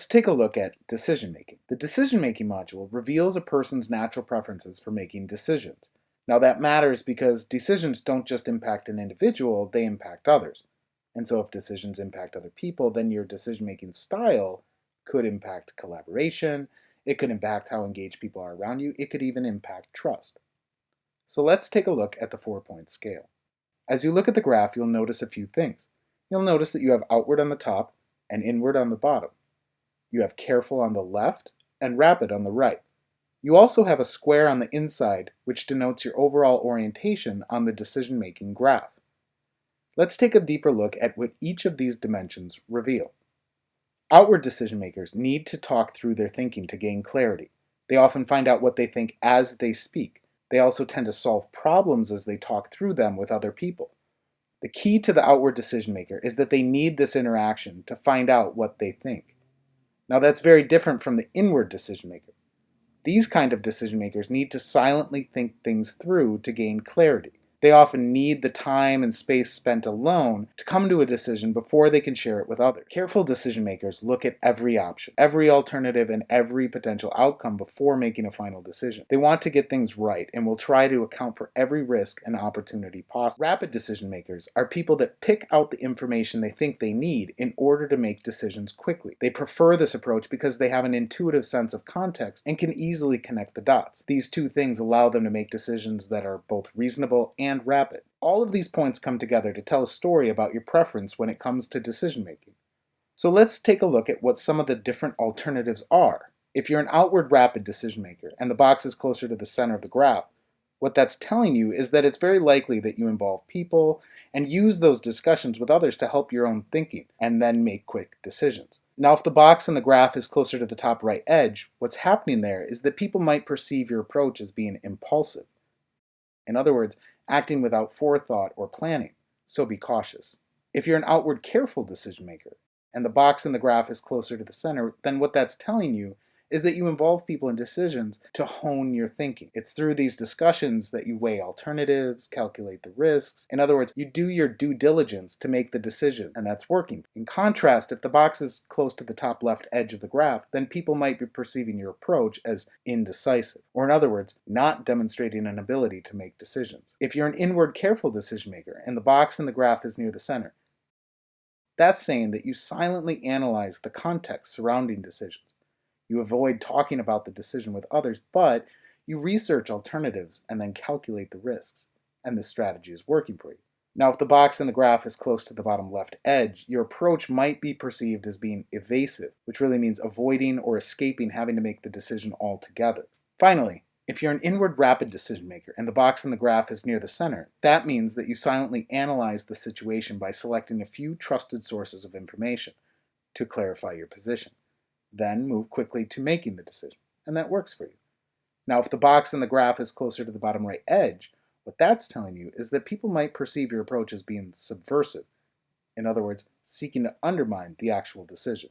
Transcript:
take a look at decision making. The decision making module reveals a person's natural preferences for making decisions. Now that matters because decisions don't just impact an individual, they impact others. And so if decisions impact other people, then your decision making style could impact collaboration, it could impact how engaged people are around you, it could even impact trust. So let's take a look at the 4-point scale. As you look at the graph, you'll notice a few things. You'll notice that you have outward on the top and inward on the bottom. You have careful on the left and rapid on the right. You also have a square on the inside, which denotes your overall orientation on the decision-making graph. Let's take a deeper look at what each of these dimensions reveal. Outward decision makers need to talk through their thinking to gain clarity. They often find out what they think as they speak. They also tend to solve problems as they talk through them with other people. The key to the outward decision maker is that they need this interaction to find out what they think. Now that's very different from the inward decision maker. These kind of decision makers need to silently think things through to gain clarity. They often need the time and space spent alone to come to a decision before they can share it with others. Careful decision makers look at every option, every alternative, and every potential outcome before making a final decision. They want to get things right and will try to account for every risk and opportunity possible. Rapid decision makers are people that pick out the information they think they need in order to make decisions quickly. They prefer this approach because they have an intuitive sense of context and can easily connect the dots. These two things allow them to make decisions that are both reasonable and rapid. All of these points come together to tell a story about your preference when it comes to decision making. So let's take a look at what some of the different alternatives are. If you're an outward rapid decision maker and the box is closer to the center of the graph, what that's telling you is that it's very likely that you involve people and use those discussions with others to help your own thinking and then make quick decisions. Now, if the box in the graph is closer to the top right edge, what's happening there is that people might perceive your approach as being impulsive. In other words, acting without forethought or planning, so be cautious. If you're an outward careful decision maker, and the box in the graph is closer to the center, then what that's telling you is that you involve people in decisions to hone your thinking. It's through these discussions that you weigh alternatives, calculate the risks. In other words, you do your due diligence to make the decision, and that's working. In contrast, if the box is close to the top left edge of the graph, then people might be perceiving your approach as indecisive, or in other words, not demonstrating an ability to make decisions. If you're an inward careful decision maker and the box in the graph is near the center, that's saying that you silently analyze the context surrounding decisions. You avoid talking about the decision with others, but you research alternatives and then calculate the risks, and this strategy is working for you. Now, if the box in the graph is close to the bottom left edge, your approach might be perceived as being evasive, which really means avoiding or escaping having to make the decision altogether. Finally, if you're an inward rapid decision maker and the box in the graph is near the center, that means that you silently analyze the situation by selecting a few trusted sources of information to clarify your position. Then move quickly to making the decision, and that works for you. Now, if the box in the graph is closer to the bottom right edge, what that's telling you is that people might perceive your approach as being subversive. In other words, seeking to undermine the actual decision.